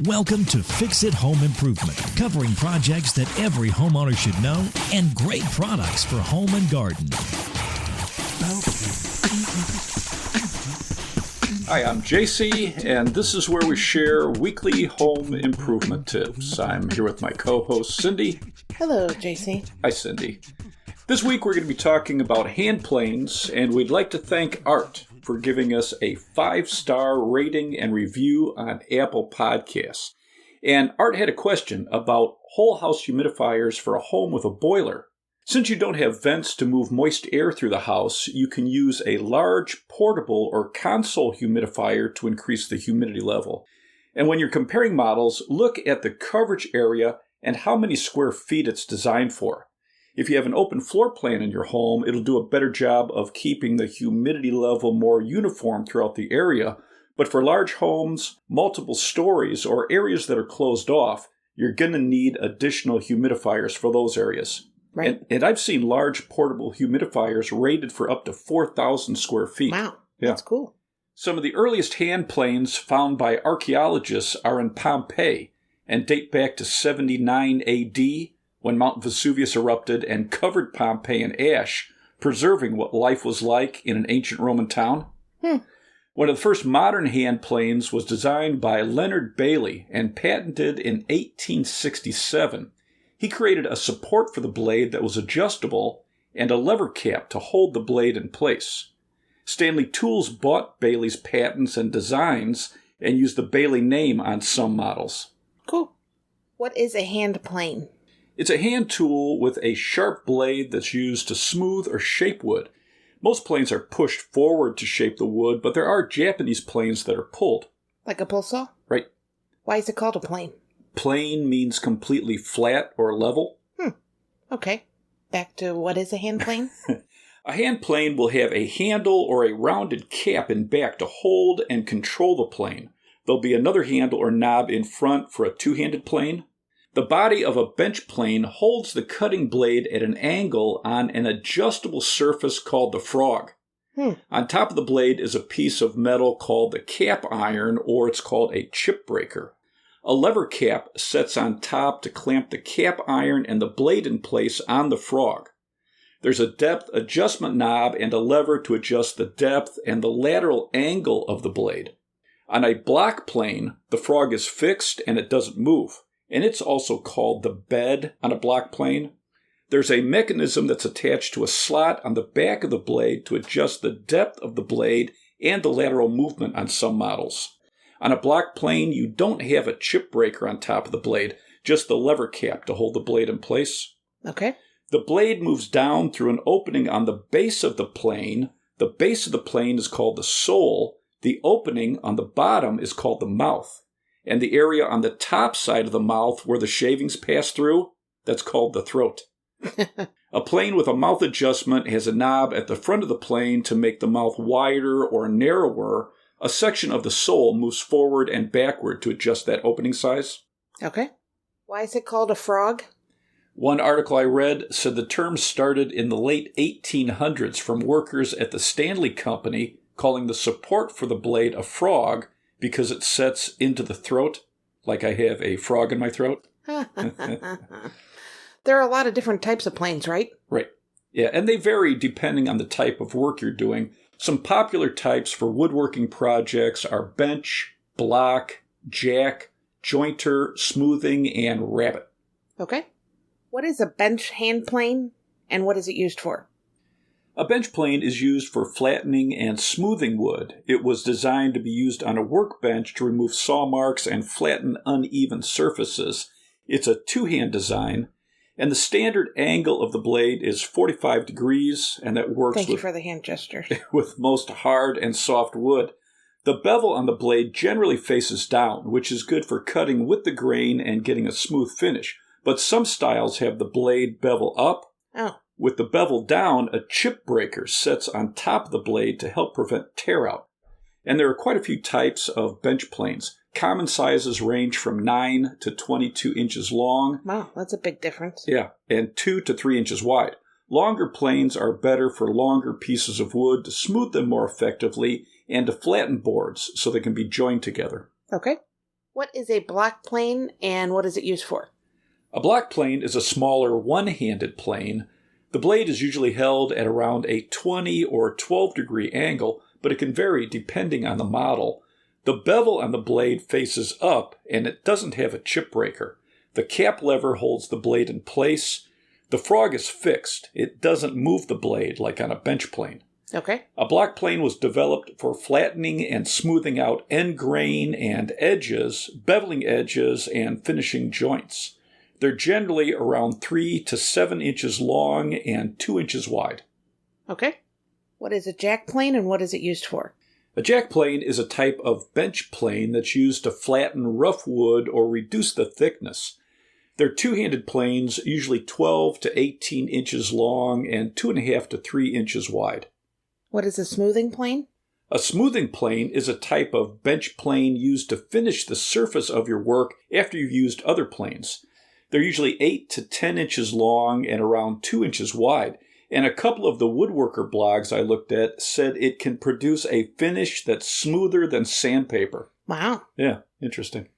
Welcome to Fix It Home Improvement, covering projects that every homeowner should know and great products for home and garden. Hi, I'm JC, and this is where we share weekly home improvement tips. I'm here with my co-host, Cindy. Hello, JC. Hi, Cindy. This week we're going to be talking about hand planes, and we'd like to thank Art for giving us a 5-star rating and review on Apple Podcasts. And Art had a question about whole house humidifiers for a home with a boiler. Since you don't have vents to move moist air through the house, you can use a large portable or console humidifier to increase the humidity level. And when you're comparing models, look at the coverage area and how many square feet it's designed for. If you have an open floor plan in your home, it'll do a better job of keeping the humidity level more uniform throughout the area. But for large homes, multiple stories, or areas that are closed off, you're going to need additional humidifiers for those areas. Right. And I've seen large portable humidifiers rated for up to 4,000 square feet. Wow, Yeah. That's cool. Some of the earliest hand planes found by archaeologists are in Pompeii and date back to 79 AD, when Mount Vesuvius erupted and covered Pompeii in ash, preserving what life was like in an ancient Roman town. One of the first modern hand planes was designed by Leonard Bailey and patented in 1867. He created a support for the blade that was adjustable and a lever cap to hold the blade in place. Stanley Tools bought Bailey's patents and designs and used the Bailey name on some models. Cool. What is a hand plane? It's a hand tool with a sharp blade that's used to smooth or shape wood. Most planes are pushed forward to shape the wood, but there are Japanese planes that are pulled. Like a pull saw? Right. Why is it called a plane? Plane means completely flat or level. Okay. Back to what is a hand plane? A hand plane will have a handle or a rounded cap in back to hold and control the plane. There'll be another handle or knob in front for a two-handed plane. The body of a bench plane holds the cutting blade at an angle on an adjustable surface called the frog. On top of the blade is a piece of metal called the cap iron, or it's called a chip breaker. A lever cap sets on top to clamp the cap iron and the blade in place on the frog. There's a depth adjustment knob and a lever to adjust the depth and the lateral angle of the blade. On a block plane, the frog is fixed and it doesn't move. And it's also called the bed on a block plane. There's a mechanism that's attached to a slot on the back of the blade to adjust the depth of the blade and the lateral movement on some models. On a block plane, you don't have a chip breaker on top of the blade, just the lever cap to hold the blade in place. Okay. The blade moves down through an opening on the base of the plane. The base of the plane is called the sole. The opening on the bottom is called the mouth. And the area on the top side of the mouth where the shavings pass through, that's called the throat. A plane with a mouth adjustment has a knob at the front of the plane to make the mouth wider or narrower. A section of the sole moves forward and backward to adjust that opening size. Okay. Why is it called a frog? One article I read said the term started in the late 1800s from workers at the Stanley Company calling the support for the blade a frog, because it sets into the throat, like I have a frog in my throat. There are a lot of different types of planes, right? Right. Yeah, and they vary depending on the type of work you're doing. Some popular types for woodworking projects are bench, block, jack, jointer, smoothing, and rabbet. Okay. What is a bench hand plane, and what is it used for? A bench plane is used for flattening and smoothing wood. It was designed to be used on a workbench to remove saw marks and flatten uneven surfaces. It's a two-hand design, and the standard angle of the blade is 45 degrees, and that works Thank you for the hand gestures. with most hard and soft wood. The bevel on the blade generally faces down, which is good for cutting with the grain and getting a smooth finish. But some styles have the blade bevel up. Oh. With the bevel down, a chip breaker sits on top of the blade to help prevent tear out. And there are quite a few types of bench planes. Common sizes range from 9 to 22 inches long. Wow, that's a big difference. Yeah, and 2 to 3 inches wide. Longer planes are better for longer pieces of wood to smooth them more effectively and to flatten boards so they can be joined together. Okay. What is a block plane and what is it used for? A block plane is a smaller one-handed plane. The blade is usually held at around a 20 or 12 degree angle, but it can vary depending on the model. The bevel on the blade faces up, and it doesn't have a chip breaker. The cap lever holds the blade in place. The frog is fixed. It doesn't move the blade like on a bench plane. Okay. A block plane was developed for flattening and smoothing out end grain and edges, beveling edges, and finishing joints. They're generally around 3 to 7 inches long and 2 inches wide. Okay. What is a jack plane and what is it used for? A jack plane is a type of bench plane that's used to flatten rough wood or reduce the thickness. They're two-handed planes, usually 12 to 18 inches long and 2.5 to 3 inches wide. What is a smoothing plane? A smoothing plane is a type of bench plane used to finish the surface of your work after you've used other planes. They're usually 8 to 10 inches long and around 2 inches wide. And a couple of the woodworker blogs I looked at said it can produce a finish that's smoother than sandpaper. Wow. Yeah, interesting.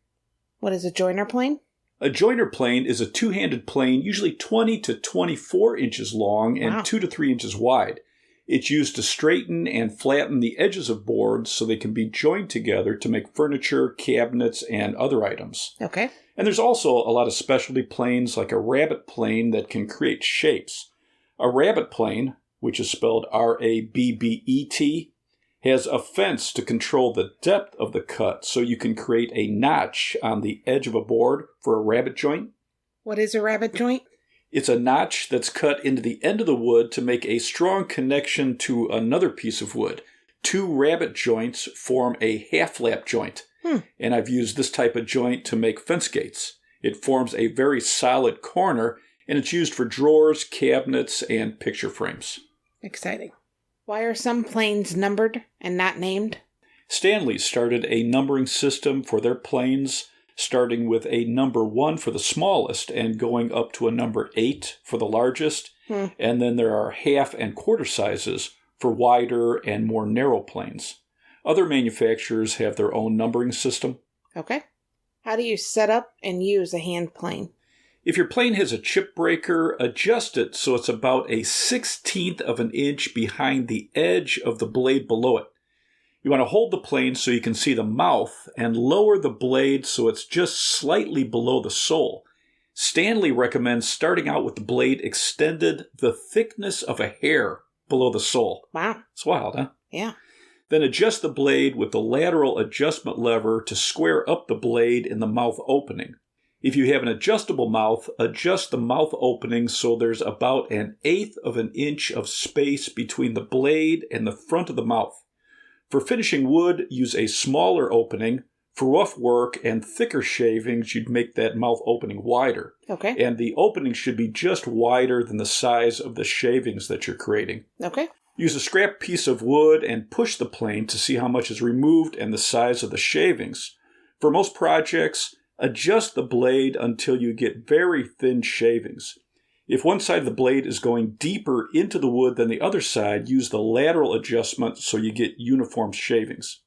What is a joiner plane? A joiner plane is a two-handed plane, usually 20 to 24 inches long and 2 to 3 inches wide. It's used to straighten and flatten the edges of boards so they can be joined together to make furniture, cabinets, and other items. Okay. And there's also a lot of specialty planes like a rabbet plane that can create shapes. A rabbet plane, which is spelled R-A-B-B-E-T, has a fence to control the depth of the cut so you can create a notch on the edge of a board for a rabbet joint. What is a rabbet joint? It's a notch that's cut into the end of the wood to make a strong connection to another piece of wood. Two rabbet joints form a half-lap joint, and I've used this type of joint to make fence gates. It forms a very solid corner, and it's used for drawers, cabinets, and picture frames. Exciting. Why are some planes numbered and not named? Stanley started a numbering system for their planes, starting with a number 1 for the smallest and going up to a number 8 for the largest. And then there are half and quarter sizes for wider and more narrow planes. Other manufacturers have their own numbering system. Okay. How do you set up and use a hand plane? If your plane has a chip breaker, adjust it so it's about a 1/16 of an inch behind the edge of the blade below it. You want to hold the plane so you can see the mouth and lower the blade so it's just slightly below the sole. Stanley recommends starting out with the blade extended the thickness of a hair below the sole. Wow. It's wild, huh? Yeah. Then adjust the blade with the lateral adjustment lever to square up the blade in the mouth opening. If you have an adjustable mouth, adjust the mouth opening so there's about 1/8 of an inch of space between the blade and the front of the mouth. For finishing wood, use a smaller opening. For rough work and thicker shavings, you'd make that mouth opening wider. Okay. And the opening should be just wider than the size of the shavings that you're creating. Okay. Use a scrap piece of wood and push the plane to see how much is removed and the size of the shavings. For most projects, adjust the blade until you get very thin shavings. If one side of the blade is going deeper into the wood than the other side, use the lateral adjustment so you get uniform shavings.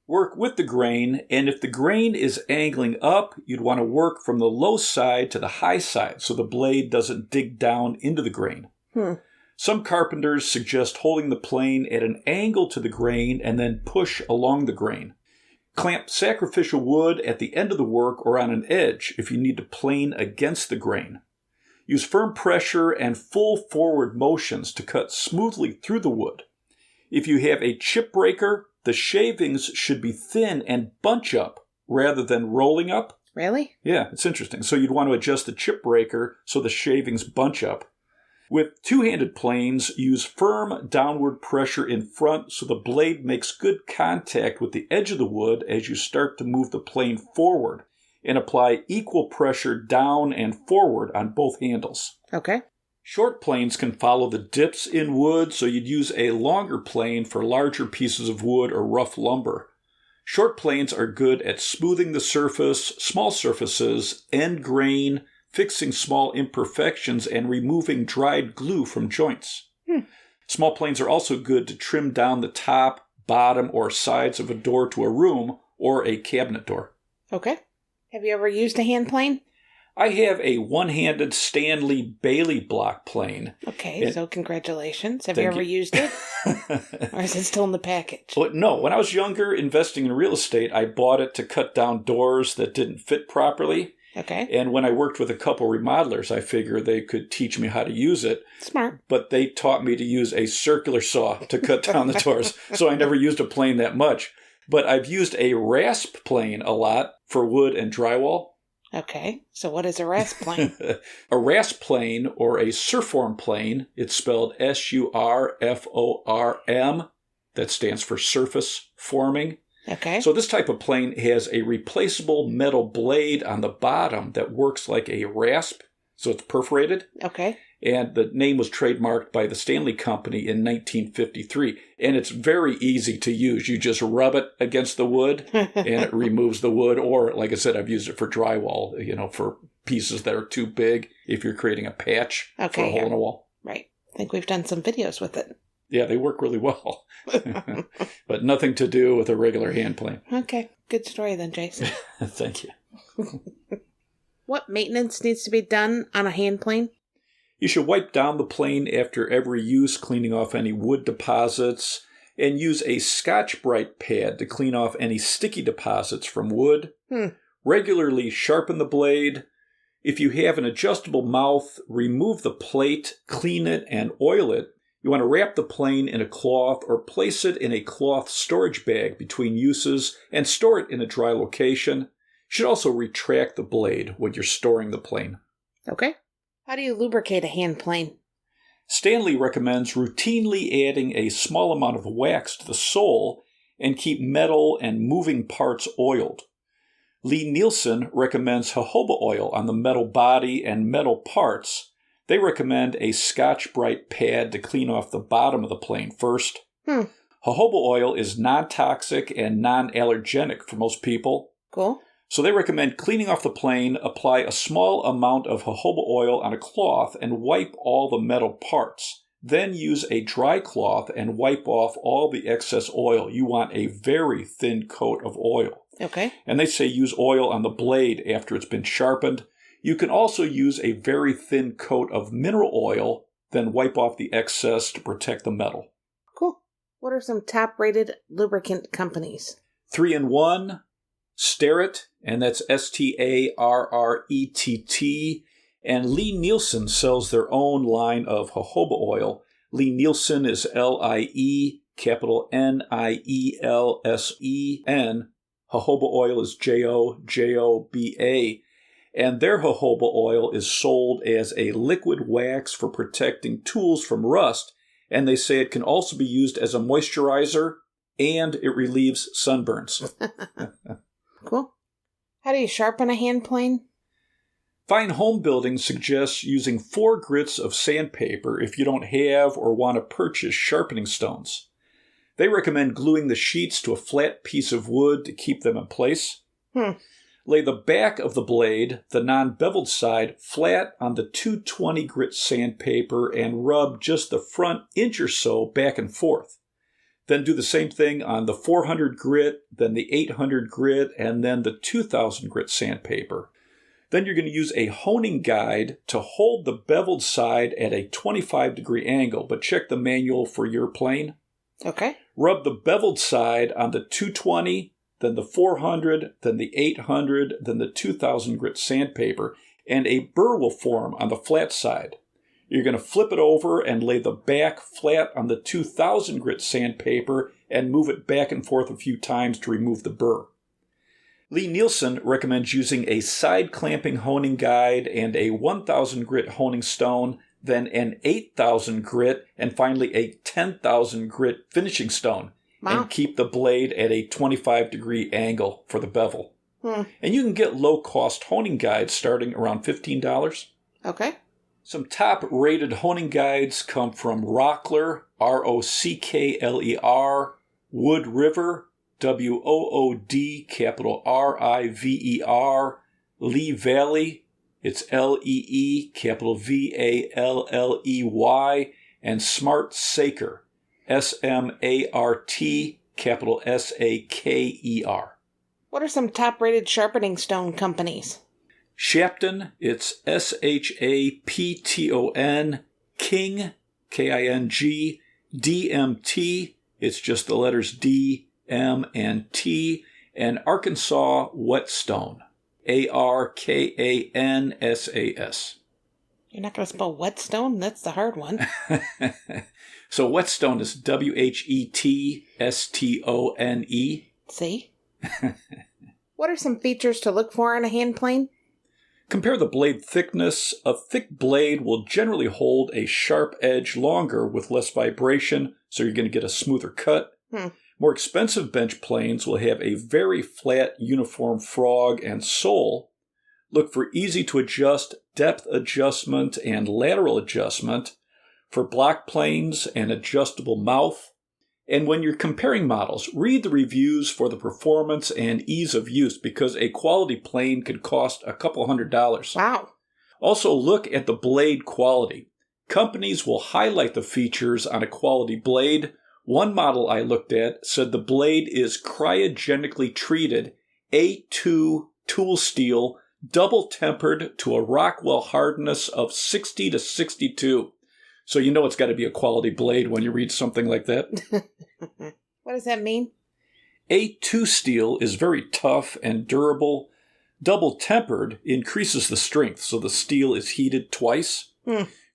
Work with the grain, and if the grain is angling up, you'd want to work from the low side to the high side so the blade doesn't dig down into the grain. Some carpenters suggest holding the plane at an angle to the grain and then push along the grain. Clamp sacrificial wood at the end of the work or on an edge if you need to plane against the grain. Use firm pressure and full forward motions to cut smoothly through the wood. If you have a chip breaker, the shavings should be thin and bunch up rather than rolling up. Really? Yeah, it's interesting. So you'd want to adjust the chip breaker so the shavings bunch up. With two-handed planes, use firm downward pressure in front so the blade makes good contact with the edge of the wood as you start to move the plane forward, and apply equal pressure down and forward on both handles. Okay. Short planes can follow the dips in wood, so you'd use a longer plane for larger pieces of wood or rough lumber. Short planes are good at smoothing the surface, small surfaces, end grain, fixing small imperfections, and removing dried glue from joints. Small planes are also good to trim down the top, bottom, or sides of a door to a room or a cabinet door. Okay. Have you ever used a hand plane? I have a one-handed Stanley Bailey block plane. Okay, so congratulations. Have you ever used it? Or is it still in the package? But no, when I was younger, investing in real estate, I bought it to cut down doors that didn't fit properly. Okay. And when I worked with a couple remodelers, I figured they could teach me how to use it. Smart. But they taught me to use a circular saw to cut down the doors, so I never used a plane that much. But I've used a rasp plane a lot for wood and drywall. Okay, so what is a rasp plane? A rasp plane, or a surform plane, it's spelled SURFORM. That stands for surface forming. Okay. So this type of plane has a replaceable metal blade on the bottom that works like a rasp, so it's perforated. Okay. And the name was trademarked by the Stanley Company in 1953. And it's very easy to use. You just rub it against the wood and it removes the wood. Or, like I said, I've used it for drywall, for pieces that are too big if you're creating a patch for a hole in a wall. Right. I think we've done some videos with it. Yeah, they work really well. But nothing to do with a regular hand plane. Okay. Good story then, Jason. Thank you. What maintenance needs to be done on a hand plane? You should wipe down the plane after every use, cleaning off any wood deposits, and use a Scotch-Brite pad to clean off any sticky deposits from wood. Regularly sharpen the blade. If you have an adjustable mouth, remove the plate, clean it, and oil it. You want to wrap the plane in a cloth or place it in a cloth storage bag between uses and store it in a dry location. You should also retract the blade when you're storing the plane. Okay. How do you lubricate a hand plane? Stanley recommends routinely adding a small amount of wax to the sole and keep metal and moving parts oiled. Lee Nielsen recommends jojoba oil on the metal body and metal parts. They recommend a Scotch-Brite pad to clean off the bottom of the plane first. Jojoba oil is non-toxic and non-allergenic for most people. Cool. So they recommend cleaning off the plane, apply a small amount of jojoba oil on a cloth, and wipe all the metal parts. Then use a dry cloth and wipe off all the excess oil. You want a very thin coat of oil. Okay. And they say use oil on the blade after it's been sharpened. You can also use a very thin coat of mineral oil, then wipe off the excess to protect the metal. Cool. What are some top-rated lubricant companies? 3-in-1, Starrett, and that's Starrett. And Lee Nielsen sells their own line of jojoba oil. Lee Nielsen is LIE, capital NIELSEN. Jojoba oil is JOJOBA. And their jojoba oil is sold as a liquid wax for protecting tools from rust. And they say it can also be used as a moisturizer, and it relieves sunburns. Cool. How do you sharpen a hand plane? Fine Home Building suggests using 4 grits of sandpaper if you don't have or want to purchase sharpening stones. They recommend gluing the sheets to a flat piece of wood to keep them in place. Lay the back of the blade, the non-beveled side, flat on the 220 grit sandpaper and rub just the front inch or so back and forth. Then do the same thing on the 400 grit, then the 800 grit, and then the 2000 grit sandpaper. Then you're going to use a honing guide to hold the beveled side at a 25-degree angle, but check the manual for your plane. Okay. Rub the beveled side on the 220, then the 400, then the 800, then the 2000 grit sandpaper, and a burr will form on the flat side. You're going to flip it over and lay the back flat on the 2000 grit sandpaper and move it back and forth a few times to remove the burr. Lee Nielsen recommends using a side clamping honing guide and a 1000 grit honing stone, then an 8000 grit, and finally a 10,000 grit finishing stone. Wow. And keep the blade at a 25-degree angle for the bevel. And you can get low-cost honing guides starting around $15. Okay. Some top-rated honing guides come from Rockler, Rockler, Wood River, Wood, capital River, Lee Valley, it's Lee, capital Valley, and Smart Saker, Smart, capital Saker. What are some top-rated sharpening stone companies? Shapton, it's Shapton, King, King, DMT, it's just the letters D, M, and T, and Arkansas Whetstone, ARKANSAS. You're not going to spell whetstone? That's the hard one. So Whetstone is WHETSTONE. See? What are some features to look for on a hand plane? Compare the blade thickness. A thick blade will generally hold a sharp edge longer with less vibration, so you're going to get a smoother cut. More expensive bench planes will have a very flat, uniform frog and sole. Look for easy to adjust, depth adjustment, and lateral adjustment. For block planes, an adjustable mouth. And when you're comparing models, read the reviews for the performance and ease of use, because a quality plane could cost a couple $100. Wow. Also look at the blade quality. Companies will highlight the features on a quality blade. One model I looked at said the blade is cryogenically treated A2 tool steel, double tempered to a Rockwell hardness of 60 to 62. So you know it's got to be a quality blade when you read something like that. What does that mean? A2 steel is very tough and durable. Double tempered increases the strength, so the steel is heated twice.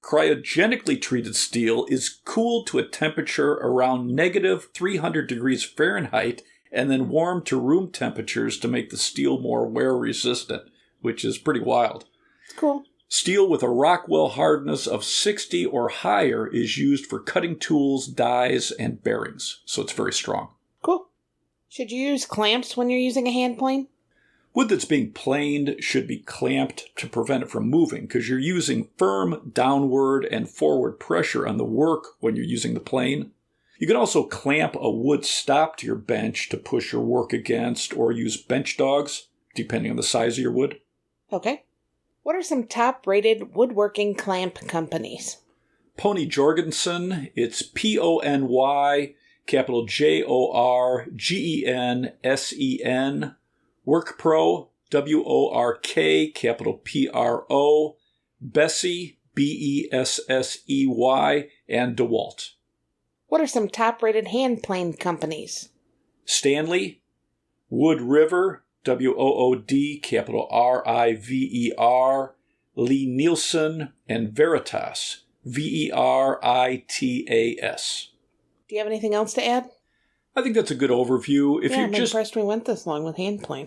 Cryogenically treated steel is cooled to a temperature around negative 300 degrees Fahrenheit and then warmed to room temperatures to make the steel more wear resistant, which is pretty wild. It's cool. Steel with a Rockwell hardness of 60 or higher is used for cutting tools, dies, and bearings, so it's very strong. Cool. Should you use clamps when you're using a hand plane? Wood that's being planed should be clamped to prevent it from moving, because you're using firm downward and forward pressure on the work when you're using the plane. You can also clamp a wood stop to your bench to push your work against, or use bench dogs, depending on the size of your wood. Okay. What are some top-rated woodworking clamp companies? Pony Jorgensen, it's PONY, capital JORGENSEN. WorkPro, WORK, capital PRO. Bessey, BESSEY, and DeWalt. What are some top-rated hand plane companies? Stanley, Wood River, WOOD, capital RIVER, Lee Nielsen, and Veritas, VERITAS. Do you have anything else to add? I think that's a good overview. I'm impressed we went this long with hand plane.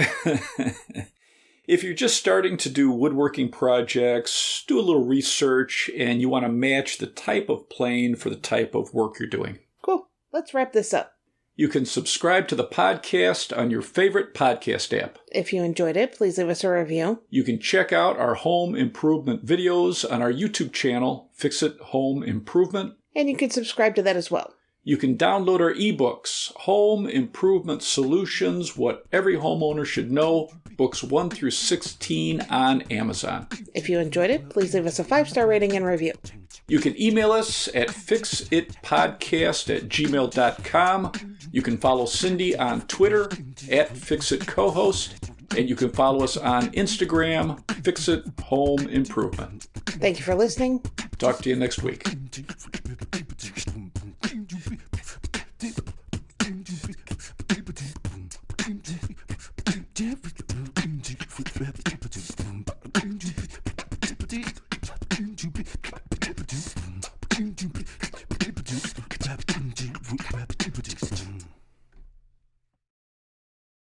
If you're just starting to do woodworking projects, do a little research, and you want to match the type of plane for the type of work you're doing. Cool. Let's wrap this up. You can subscribe to the podcast on your favorite podcast app. If you enjoyed it, please leave us a review. You can check out our home improvement videos on our YouTube channel, Fix It Home Improvement. And you can subscribe to that as well. You can download our ebooks, Home Improvement Solutions, What Every Homeowner Should Know, books 1 through 16 on Amazon. If you enjoyed it, please leave us a 5-star rating and review. You can email us at fixitpodcast@gmail.com. You can follow Cindy on Twitter at FixItCohost. And you can follow us on Instagram, Fix It Home Improvement. Thank you for listening. Talk to you next week.